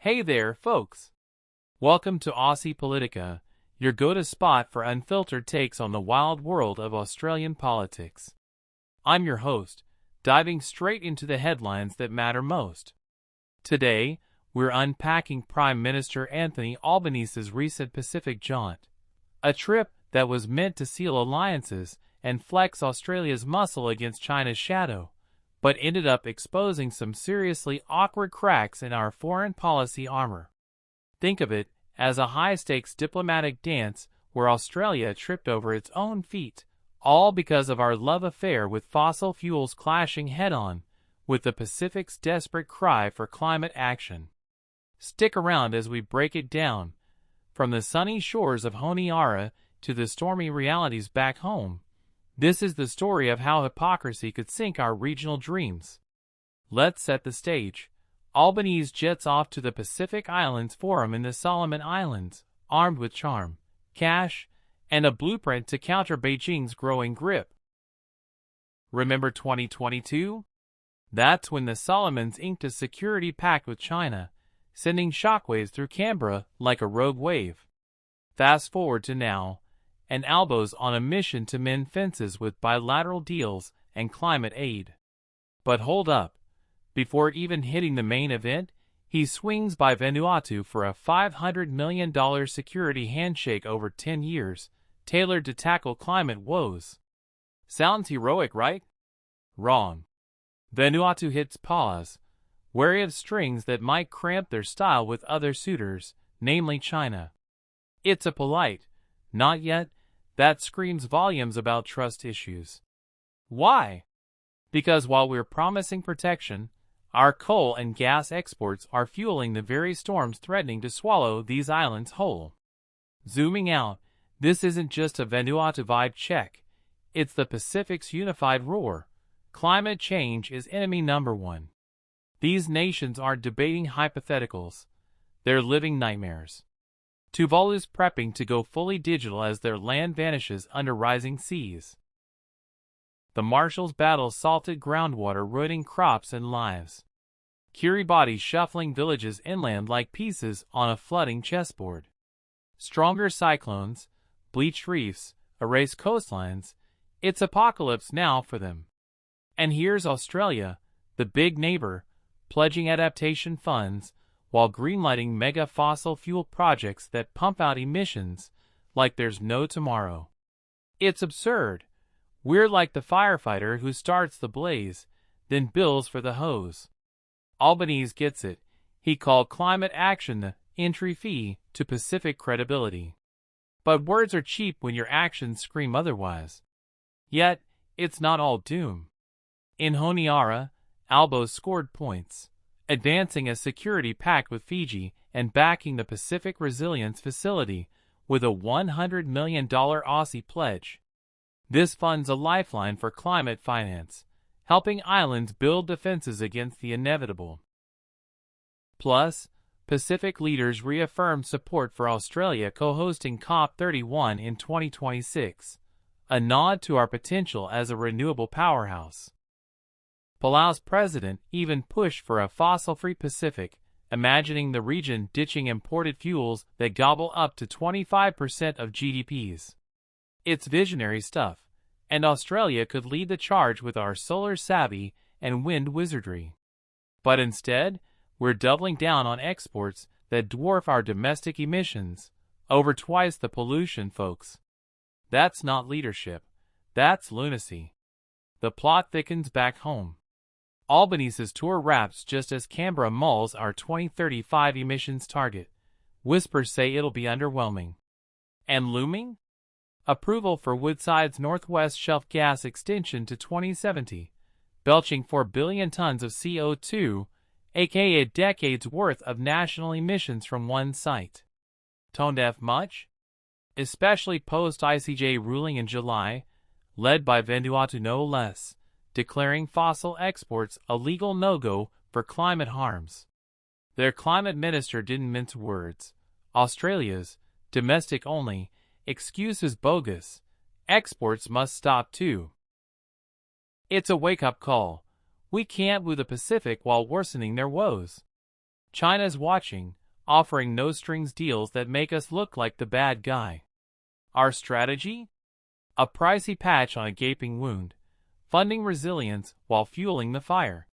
Hey there, folks. Welcome to Aussie Politica, your go-to spot for unfiltered takes on the wild world of Australian politics. I'm your host, diving straight into the headlines that matter most. Today, we're unpacking Prime Minister Anthony Albanese's recent Pacific jaunt, a trip that was meant to seal alliances and flex Australia's muscle against China's shadow, but ended up exposing some seriously awkward cracks in our foreign policy armor. Think of it as a high-stakes diplomatic dance where Australia tripped over its own feet, all because of our love affair with fossil fuels clashing head-on with the Pacific's desperate cry for climate action. Stick around as we break it down, from the sunny shores of Honiara to the stormy realities back home. This is the story of how hypocrisy could sink our regional dreams. Let's set the stage. Albanese jets off to the Pacific Islands Forum in the Solomon Islands, armed with charm, cash, and a blueprint to counter Beijing's growing grip. Remember 2022? That's when the Solomons inked a security pact with China, sending shockwaves through Canberra like a rogue wave. Fast forward to now, and Albo's on a mission to mend fences with bilateral deals and climate aid. But hold up. Before even hitting the main event, he swings by Vanuatu for a $500 million security handshake over 10 years, tailored to tackle climate woes. Sounds heroic, right? Wrong. Vanuatu hits pause, wary of strings that might cramp their style with other suitors, namely China. It's a polite, not yet, that screams volumes about trust issues. Why? Because while we're promising protection, our coal and gas exports are fueling the very storms threatening to swallow these islands whole. Zooming out, this isn't just a Vanuatu vibe check. It's the Pacific's unified roar. Climate change is enemy number one. These nations aren't debating hypotheticals. They're living nightmares. Tuvalu's prepping to go fully digital as their land vanishes under rising seas. The Marshalls battle salted groundwater ruining crops and lives. Kiribati shuffling villages inland like pieces on a flooding chessboard. Stronger cyclones, bleached reefs, erased coastlines. It's apocalypse now for them. And here's Australia, the big neighbor, pledging adaptation funds, while greenlighting mega fossil fuel projects that pump out emissions like there's no tomorrow. It's absurd. We're like the firefighter who starts the blaze, then bills for the hose. Albanese gets it. He called climate action the entry fee to Pacific credibility. But words are cheap when your actions scream otherwise. Yet, it's not all doom. In Honiara, Albo scored points, advancing a security pact with Fiji and backing the Pacific Resilience Facility with a $100 million Aussie pledge. This funds a lifeline for climate finance, helping islands build defenses against the inevitable. Plus, Pacific leaders reaffirmed support for Australia co-hosting COP31 in 2026, a nod to our potential as a renewable powerhouse. Palau's president even pushed for a fossil-free Pacific, imagining the region ditching imported fuels that gobble up to 25% of GDPs. It's visionary stuff, and Australia could lead the charge with our solar savvy and wind wizardry. But instead, we're doubling down on exports that dwarf our domestic emissions, over twice the pollution, folks. That's not leadership. That's lunacy. The plot thickens back home. Albanese's tour wraps just as Canberra mulls our 2035 emissions target. Whispers say it'll be underwhelming. And looming? Approval for Woodside's Northwest Shelf gas extension to 2070, belching 4 billion tons of CO2, aka a decade's worth of national emissions from one site. Tone deaf much? Especially post-ICJ ruling in July, led by Vanuatu no less, declaring fossil exports a legal no-go for climate harms. Their climate minister didn't mince words. Australia's, domestic only, excuse is bogus. Exports must stop too. It's a wake-up call. We can't woo the Pacific while worsening their woes. China's watching, offering no-strings deals that make us look like the bad guy. Our strategy? A pricey patch on a gaping wound, funding resilience while fueling the fire.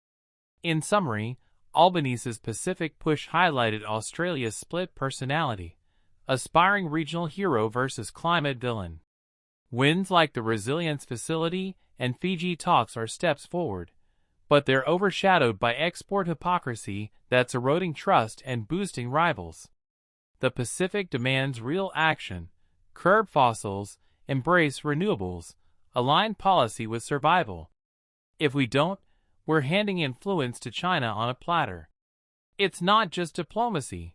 In summary, Albanese's Pacific push highlighted Australia's split personality, aspiring regional hero versus climate villain. Wins like the Resilience Facility and Fiji talks are steps forward, but they're overshadowed by export hypocrisy that's eroding trust and boosting rivals. The Pacific demands real action, curb fossils, embrace renewables, align policy with survival. If we don't, we're handing influence to China on a platter. It's not just diplomacy.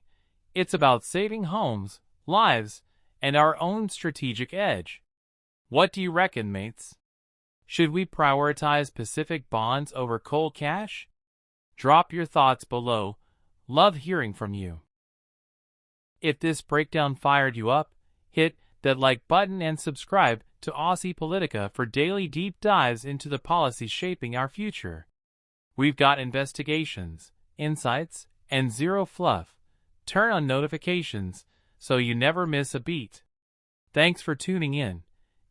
It's about saving homes, lives, and our own strategic edge. What do you reckon, mates? Should we prioritize Pacific bonds over cold cash? Drop your thoughts below. Love hearing from you. If this breakdown fired you up, hit that like button and subscribe to Aussie Politica for daily deep dives into the policies shaping our future. We've got investigations, insights, and zero fluff. Turn on notifications so you never miss a beat. Thanks for tuning in.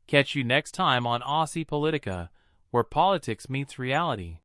Catch you next time on Aussie Politica, where politics meets reality.